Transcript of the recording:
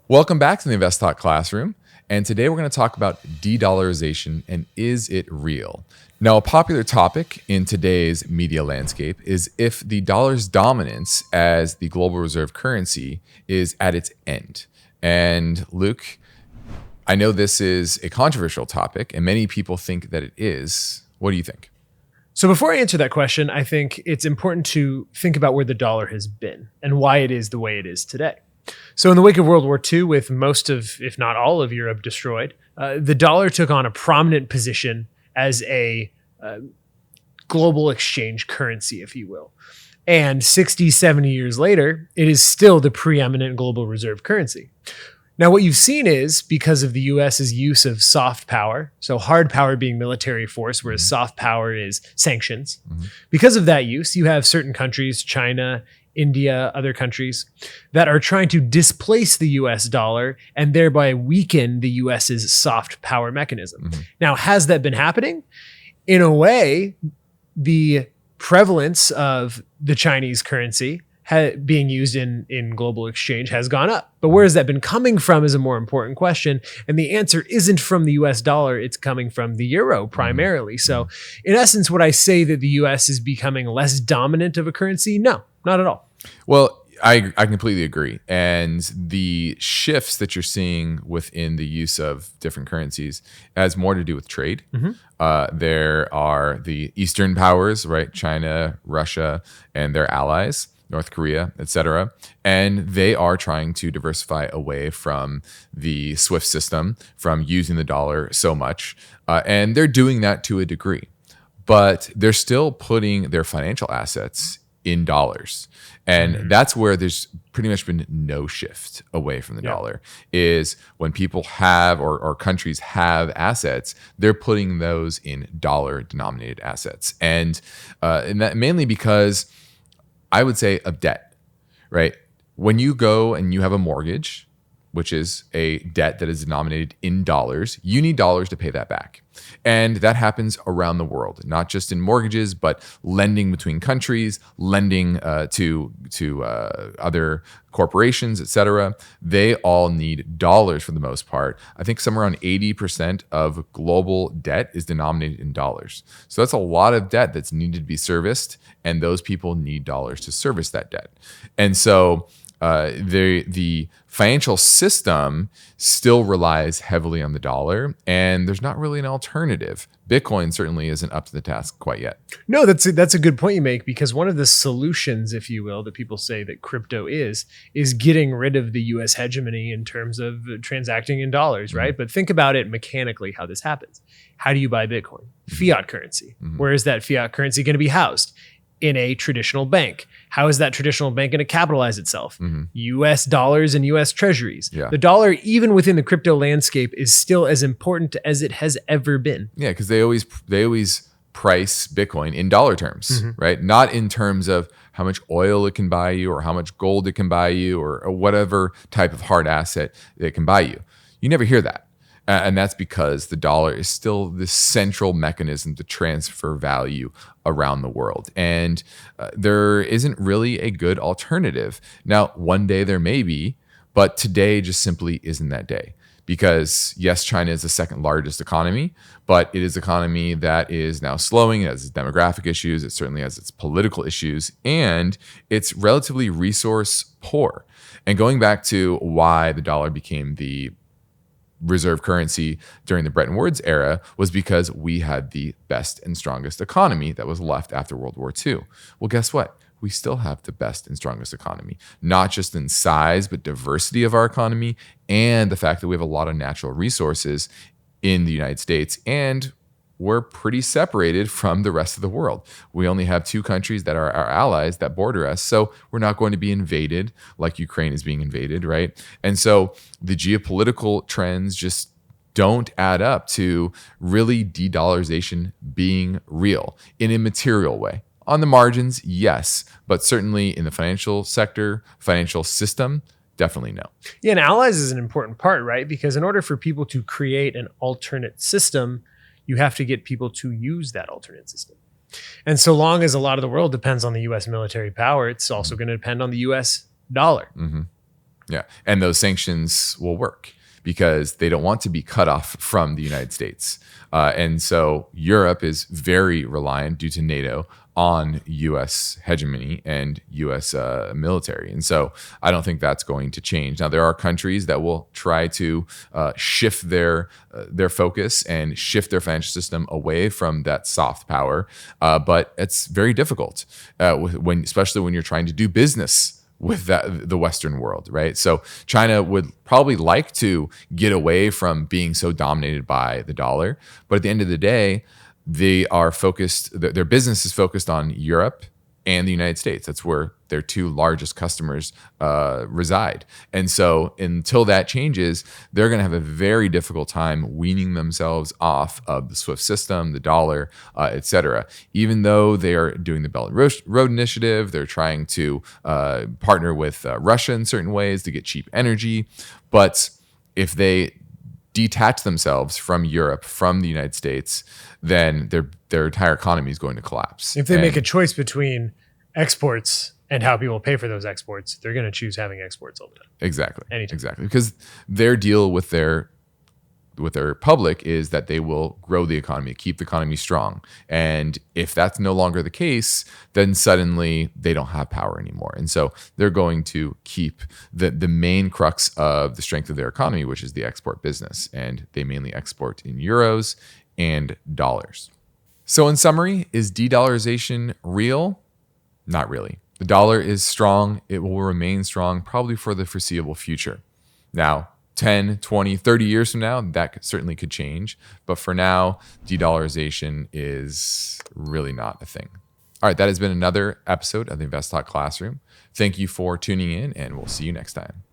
Welcome back to the InvestTalk Classroom. And today we're going to talk about de-dollarization and is it real? Now, a popular topic in today's media landscape is if the dollar's dominance as the global reserve currency is at its end. And Luke, I know this is a controversial topic and many people think that it is. What do you think? So before I answer that question, I think it's important to think about where the dollar has been and why it is the way it is today. So in the wake of World War II, with most of, if not all of Europe destroyed, the dollar took on a prominent position as a global exchange currency, if you will. And 60, 70 years later, it is still the preeminent global reserve currency. Now, what you've seen is because of the US's use of soft power, so hard power being military force, whereas soft power is sanctions. Because of that use, you have certain countries, China, India, other countries that are trying to displace the US dollar and thereby weaken the US's soft power mechanism. Now, has that been happening? In a way, the prevalence of the Chinese currency being used in global exchange has gone up. But where has that been coming from is a more important question. And the answer isn't from the US dollar, it's coming from the euro primarily. So in essence, would I say that the US is becoming less dominant of a currency? No, not at all. Well, I completely agree. And the shifts that you're seeing within the use of different currencies has more to do with trade. There are the Eastern powers, right? China, Russia, and their allies, North Korea, etc. And they are trying to diversify away from the SWIFT system, from using the dollar so much. And they're doing that to a degree. But they're still putting their financial assets in dollars. And that's where there's pretty much been no shift away from the dollar, is when people have or countries have assets, they're putting those in dollar denominated assets. And that mainly because I would say of debt, right? When you go and you have a mortgage, which is a debt that is denominated in dollars, you need dollars to pay that back. And that happens around the world, not just in mortgages, but lending between countries, lending to other corporations, et cetera. They all need dollars for the most part. I think somewhere around 80% of global debt is denominated in dollars. So that's a lot of debt that's needed to be serviced, and those people need dollars to service that debt. And so the financial system still relies heavily on the dollar, and there's not really an alternative. Bitcoin certainly isn't up to the task quite yet. No, that's a good point you make, because one of the solutions, if you will, that people say that crypto is getting rid of the US hegemony in terms of transacting in dollars, right? But think about it mechanically, how this happens. How do you buy Bitcoin? Fiat currency. Where is that fiat currency going to be housed? In a traditional bank. How is that traditional bank going to capitalize itself? US dollars and US treasuries. The dollar, even within the crypto landscape, is still as important as it has ever been. Yeah, because they always price Bitcoin in dollar terms, right? Not in terms of how much oil it can buy you or how much gold it can buy you or whatever type of hard asset it can buy you. You never hear that. And that's because the dollar is still the central mechanism to transfer value around the world. And there isn't really a good alternative. Now, one day there may be, but today just simply isn't that day. Because yes, China is the second largest economy, but it is an economy that is now slowing. It has its demographic issues. It certainly has its political issues, and it's relatively resource poor. And going back to why the dollar became the reserve currency during the Bretton Woods era was because we had the best and strongest economy that was left after World War II. Well, guess what? We still have the best and strongest economy, not just in size, but diversity of our economy and the fact that we have a lot of natural resources in the United States, and we're pretty separated from the rest of the world. We only have two countries that are our allies that border us, so we're not going to be invaded like Ukraine is being invaded, right? And so the geopolitical trends just don't add up to really de-dollarization being real in a material way. On the margins, yes, but certainly in the financial sector, financial system, definitely no. Yeah, and allies is an important part, right? Because in order for people to create an alternate system, you have to get people to use that alternate system. And so long as a lot of the world depends on the US military power, it's also going to depend on the US dollar. Yeah. And those sanctions will work because they don't want to be cut off from the United States. And so Europe is very reliant due to NATO on US hegemony and US military. And so I don't think that's going to change. Now, there are countries that will try to shift their focus and shift their financial system away from that soft power. But it's very difficult, especially when you're trying to do business with the Western world, right? So China would probably like to get away from being so dominated by the dollar, but at the end of the day, they are focused. Their business is focused on Europe and the United States. That's where their two largest customers reside. And so until that changes, they're going to have a very difficult time weaning themselves off of the SWIFT system, the dollar, et cetera. Even though they are doing the Belt and Road Initiative, they're trying to partner with Russia in certain ways to get cheap energy. But if they detach themselves from Europe, from the United States, then their entire economy is going to collapse. If they make a choice between exports and how people pay for those exports, they're going to choose having exports all the time. Exactly. Anytime. Exactly. Because their deal with their public is that they will grow the economy, keep the economy strong. And if that's no longer the case, then suddenly they don't have power anymore. And so they're going to keep the main crux of the strength of their economy, which is the export business. And they mainly export in euros and dollars. So in summary, is de-dollarization real? Not really. The dollar is strong. It will remain strong probably for the foreseeable future. Now, 10, 20, 30 years from now, that certainly could change. But for now, de-dollarization is really not a thing. All right, that has been another episode of the InvestTalk Classroom. Thank you for tuning in, and we'll see you next time.